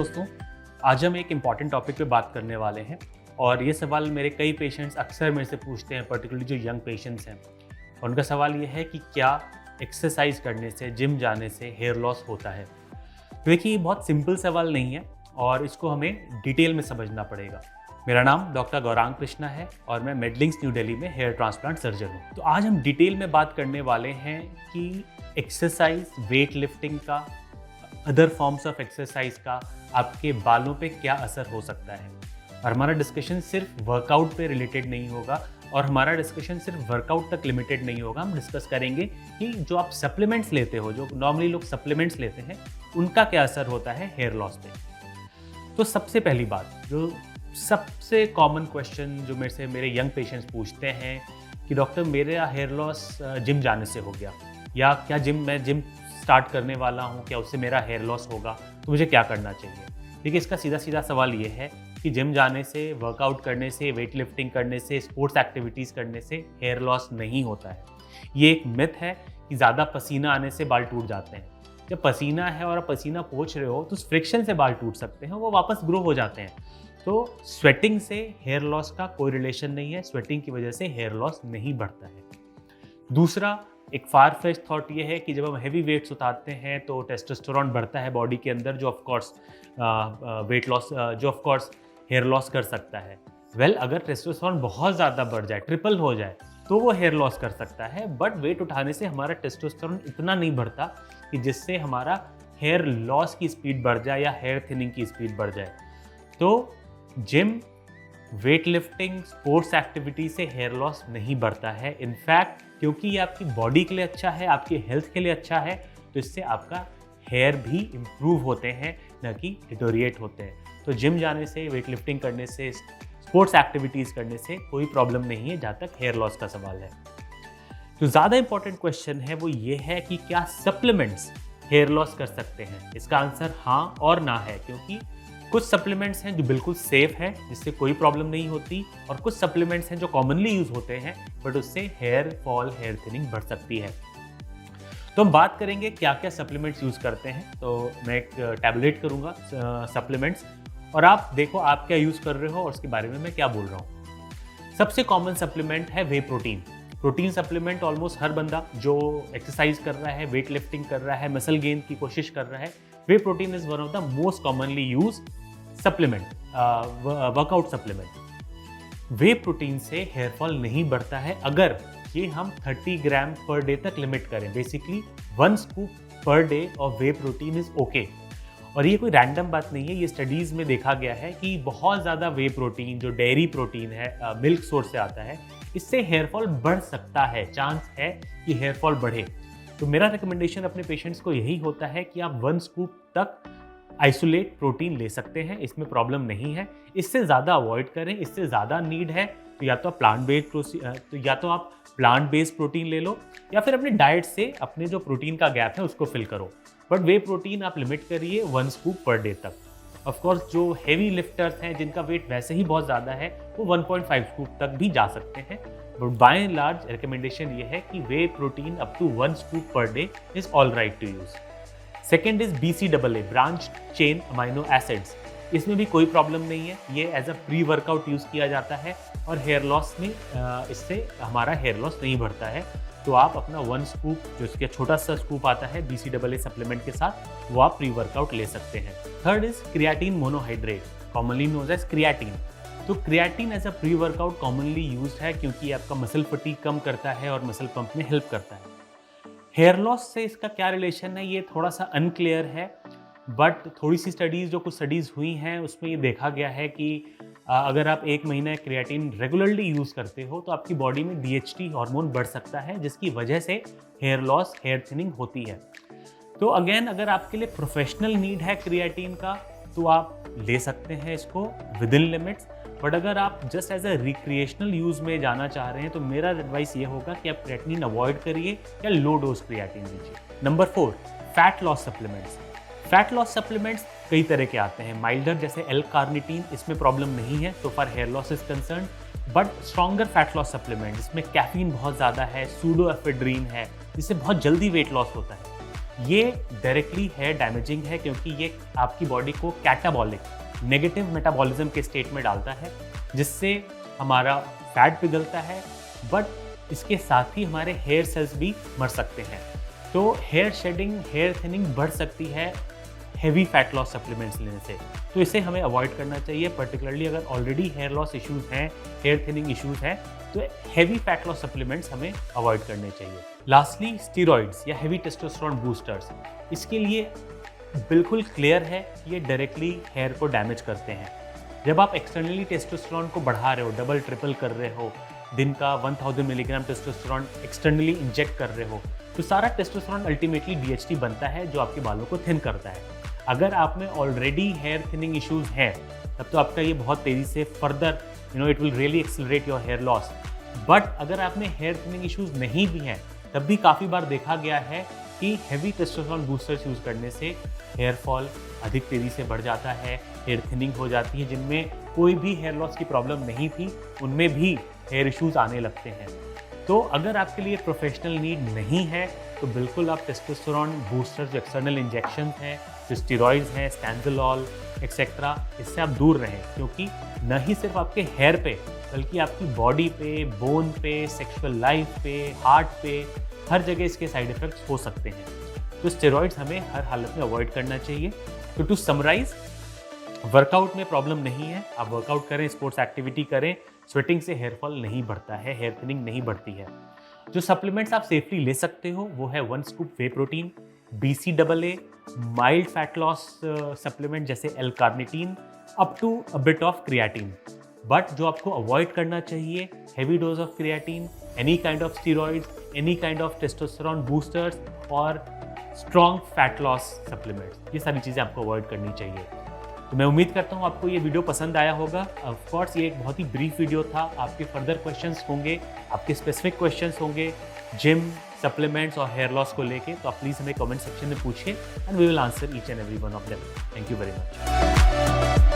दोस्तों, आज हम एक इम्पॉर्टेंट टॉपिक पे बात करने वाले हैं और ये सवाल मेरे कई पेशेंट्स अक्सर मेरे से पूछते हैं, पर्टिकुलरली जो यंग पेशेंट्स हैं। और उनका सवाल ये है कि क्या एक्सरसाइज करने से, जिम जाने से हेयर लॉस होता है। तो देखिए, ये बहुत सिंपल सवाल नहीं है और इसको हमें डिटेल में समझना पड़ेगा। मेरा नाम डॉक्टर गौरांग कृष्णा है और मैं मेडलिंग्स न्यू दिल्ली में हेयर ट्रांसप्लांट सर्जन हूँ। तो आज हम डिटेल में बात करने वाले हैं कि एक्सरसाइज, वेट लिफ्टिंग का, अदर फॉर्म्स ऑफ एक्सरसाइज का आपके बालों पे क्या असर हो सकता है। और हमारा डिस्कशन सिर्फ वर्कआउट पे रिलेटेड नहीं होगा और हमारा डिस्कशन सिर्फ वर्कआउट तक लिमिटेड नहीं होगा। हम डिस्कस करेंगे कि जो आप सप्लीमेंट्स लेते हो, जो नॉर्मली लोग सप्लीमेंट्स लेते हैं, उनका क्या असर होता है हेयर लॉस पे। तो सबसे पहली बात, जो सबसे कॉमन क्वेश्चन जो मेरे यंग पेशेंट्स पूछते हैं कि डॉक्टर, मेरा हेयर लॉस जिम जाने से हो गया, या क्या मैं जिम स्टार्ट करने वाला हूँ, क्या उससे मेरा हेयर लॉस होगा, तो मुझे क्या करना चाहिए। देखिए, इसका सीधा सीधा सवाल ये है कि जिम जाने से, वर्कआउट करने से, वेट लिफ्टिंग करने से, स्पोर्ट्स एक्टिविटीज़ करने से हेयर लॉस नहीं होता है। ये एक मिथ है कि ज़्यादा पसीना आने से बाल टूट जाते हैं। जब पसीना है और आप पसीना पोंछ रहे हो तो उस फ्रिक्शन से बाल टूट सकते हैं, वो वापस ग्रो हो जाते हैं। तो स्वेटिंग से हेयर लॉस का कोई रिलेशन नहीं है, स्वेटिंग की वजह से हेयर लॉस नहीं बढ़ता है। दूसरा, एक फार फेच्ड थॉट ये है कि जब हम हैवी वेट्स उतारते हैं तो टेस्टोस्टेरोन बढ़ता है बॉडी के अंदर, जो ऑफकोर्स वेट लॉस, जो ऑफकोर्स हेयर लॉस कर सकता है। अगर टेस्टोस्टेरोन बहुत ज़्यादा बढ़ जाए, ट्रिपल हो जाए, तो वो हेयर लॉस कर सकता है। बट वेट उठाने से हमारा टेस्टोस्टेरोन इतना नहीं बढ़ता कि जिससे हमारा हेयर लॉस की स्पीड बढ़ जाए या हेयर थिनिंग की स्पीड बढ़ जाए। तो gym, weight lifting, sports activity से हेयर लॉस नहीं बढ़ता है। इनफैक्ट क्योंकि ये आपकी बॉडी के लिए अच्छा है, आपकी हेल्थ के लिए अच्छा है, तो इससे आपका हेयर भी इम्प्रूव होते हैं, न कि डिटोरिएट होते हैं। तो जिम जाने से, वेट लिफ्टिंग करने से, स्पोर्ट्स एक्टिविटीज़ करने से कोई प्रॉब्लम नहीं है, जहाँ तक हेयर लॉस का सवाल है। जो ज़्यादा इंपॉर्टेंट क्वेश्चन है वो ये है कि क्या सप्लीमेंट्स हेयर लॉस कर सकते हैं। इसका आंसर हाँ और ना है, क्योंकि कुछ सप्लीमेंट्स हैं जो बिल्कुल सेफ हैं, जिससे कोई प्रॉब्लम नहीं होती, और कुछ सप्लीमेंट्स हैं जो कॉमनली यूज होते हैं बट उससे हेयर फॉल, हेयर थिनिंग बढ़ सकती है। तो हम बात करेंगे क्या क्या सप्लीमेंट्स यूज करते हैं। तो मैं एक टैबलेट करूंगा सप्लीमेंट्स, और आप देखो आप क्या यूज कर रहे हो और उसके बारे में मैं क्या बोल रहा हूँ। सबसे कॉमन सप्लीमेंट है whey protein. Protein supplement almost हर बंदा जो एक्सरसाइज कर रहा है, वेट लिफ्टिंग कर रहा है, मसल गेन की कोशिश कर रहा है, whey protein is one of the most commonly use supplement, workout supplement. Whey protein से हेयर फॉल नहीं बढ़ता है अगर ये हम 30 ग्राम पर डे तक लिमिट करें। Basically 1 scoop per day of way protein is okay. और ये कोई रैंडम बात नहीं है, ये स्टडीज़ में देखा गया है कि बहुत ज़्यादा वे प्रोटीन, जो डेयरी प्रोटीन है, मिल्क सोर्स से आता है, इससे हेयर फॉल बढ़ सकता है, चांस है कि हेयर फॉल बढ़े। तो मेरा रिकमेंडेशन अपने पेशेंट्स को यही होता है कि आप 1 स्कूप तक आइसोलेट प्रोटीन ले सकते हैं, इसमें प्रॉब्लम नहीं है। इससे ज़्यादा अवॉइड करें। इससे ज़्यादा नीड है तो या तो आप प्लांट बेस्ड प्रोटीन ले लो, या फिर अपने डाइट से अपने जो प्रोटीन का गैप है उसको फिल करो। बट वे प्रोटीन आप लिमिट करिए 1 स्कूप पर डे तक। ऑफकोर्स जो हैवी लिफ्टर्स हैं, जिनका वेट वैसे ही बहुत ज़्यादा है, वो 1.5 स्कूप तक भी जा सकते हैं। But by and large recommendation ये है कि whey protein up to 1 scoop per day is all right to use. Second is BCAA, branch chain amino acids. इसमें भी कोई प्रॉब्लम नहीं है, ये as a pre workout use किया जाता है और हेयर लॉस में इससे हमारा हेयर लॉस नहीं बढ़ता है। तो आप अपना 1 स्कूप, जो इसका छोटा सा स्कूप आता है BCAA सप्लीमेंट के साथ, वो आप प्री वर्कआउट ले सकते हैं। Third is creatine monohydrate, commonly known as creatine. तो creatine as a pre workout commonly used है क्योंकि आपका मसल फटीग कम करता है और मसल पंप में हेल्प करता है। हेयर लॉस से इसका क्या रिलेशन है, ये थोड़ा सा अनक्लियर है। बट थोड़ी सी स्टडीज़, जो कुछ स्टडीज़ हुई हैं, उसमें ये देखा गया है कि अगर आप 1 महीना क्रिएटिन रेगुलरली यूज़ करते हो तो आपकी बॉडी में DHT हार्मोन बढ़ सकता है, जिसकी वजह से हेयर लॉस, हेयर थिनिंग होती है। तो अगेन, अगर आपके लिए प्रोफेशनल नीड है क्रिएटिन का तो आप ले सकते हैं इसको विद इन लिमिट्स। बट अगर आप just as a recreational use में जाना चाह रहे हैं तो मेरा एडवाइस ये होगा कि आप क्रिएटिन अवॉइड करिए या लो डोज क्रिएटिन लीजिए। Number 4, fat loss supplements. Fat loss supplements कई तरह के आते हैं। माइल्डर जैसे L-कार्निटीन, इसमें प्रॉब्लम नहीं है तो for hair loss is concern. But stronger fat loss supplement, इसमें कैफीन बहुत ज़्यादा है, सूडोएफेड्रीन है, जिससे बहुत जल्दी वेट लॉस होता है। ये डायरेक्टली हेयर डैमेजिंग है, क्योंकि ये आपकी बॉडी को कैटाबॉलिक नेगेटिव मेटाबॉलिज्म के स्टेट में डालता है, जिससे हमारा फैट पिघलता है, बट इसके साथ ही हमारे हेयर सेल्स भी मर सकते हैं। तो हेयर शेडिंग, हेयर थिनिंग बढ़ सकती है हेवी फैट लॉस सप्लीमेंट्स लेने से, तो इसे हमें अवॉइड करना चाहिए। पर्टिकुलरली अगर ऑलरेडी हेयर लॉस इश्यूज हैं, हेयर थिनिंग इश्यूज हैं, तो हेवी फैट लॉस सप्लीमेंट्स हमें अवॉइड करने चाहिए। लास्टली, स्टीरॉइड्स या हेवी टेस्टोस्टेरोन बूस्टर्स, इसके लिए बिल्कुल क्लियर है कि ये डायरेक्टली हेयर को डैमेज करते हैं। जब आप एक्सटर्नली टेस्टोस्टेरोन को बढ़ा रहे हो, डबल ट्रिपल कर रहे हो, दिन का 1000 मिलीग्राम टेस्टोस्टेरोन एक्सटर्नली इंजेक्ट कर रहे हो, तो सारा टेस्टोस्टेरोन अल्टीमेटली डीएचटी बनता है, जो आपके बालों को थिन करता है। अगर आप में ऑलरेडी हेयर थिनिंग इश्यूज हैं, तब तो आपका ये बहुत तेज़ी से further it will really accelerate your hair loss. But अगर आप में हेयर थिनिंग इश्यूज नहीं भी हैं, तब भी काफ़ी बार देखा गया है कि हेवी टेस्टोस्टेरोन बूस्टर्स यूज़ करने से हेयर फॉल अधिक तेज़ी से बढ़ जाता है, हेयर थिनिंग हो जाती है। जिनमें कोई भी हेयर लॉस की प्रॉब्लम नहीं थी, उनमें भी हेयर इश्यूज आने लगते हैं। तो अगर आपके लिए प्रोफेशनल नीड नहीं है, तो बिल्कुल आप टेस्टोस्टेरोन बूस्टर्स, जो एक्सटर्नल इंजेक्शन हैं, जो स्टेरॉइड्स हैं, स्टैंडोलॉल एक्सेट्रा, इससे आप दूर रहें, क्योंकि न ही सिर्फ आपके हेयर पे, बल्कि आपकी बॉडी पे, बोन पे, सेक्सुअल लाइफ पे, हार्ट पे, हर जगह इसके साइड इफ़ेक्ट्स हो सकते हैं। तो स्टेरॉइड्स हमें हर हालत में अवॉइड करना चाहिए। तो टू समराइज, वर्कआउट में प्रॉब्लम नहीं है, आप वर्कआउट करें, स्पोर्ट्स एक्टिविटी करें, स्वेटिंग से हेयर फॉल नहीं बढ़ता है, हेयर थिनिंग नहीं बढ़ती है। जो सप्लीमेंट्स आप सेफली ले सकते हो वो है 1 scoop whey protein, BCAA, mild fat loss supplement जैसे L-कार्निटीन, up to a bit of creatine. But जो आपको अवॉइड करना चाहिए, heavy dose of creatine, any kind of steroids, any kind of testosterone boosters और स्ट्रॉन्ग फैट लॉस सप्लीमेंट्स, ये सारी चीज़ें आपको अवॉइड करनी चाहिए। तो मैं उम्मीद करता हूँ आपको ये वीडियो पसंद आया होगा। ऑफ कोर्स ये एक बहुत ही ब्रीफ वीडियो था। आपके फर्दर क्वेश्चंस होंगे, आपके स्पेसिफिक क्वेश्चंस होंगे जिम, सप्लीमेंट्स और हेयर लॉस को लेके, तो आप प्लीज़ हमें कमेंट सेक्शन में पूछिए and we will answer each and every one of them. Thank you very much.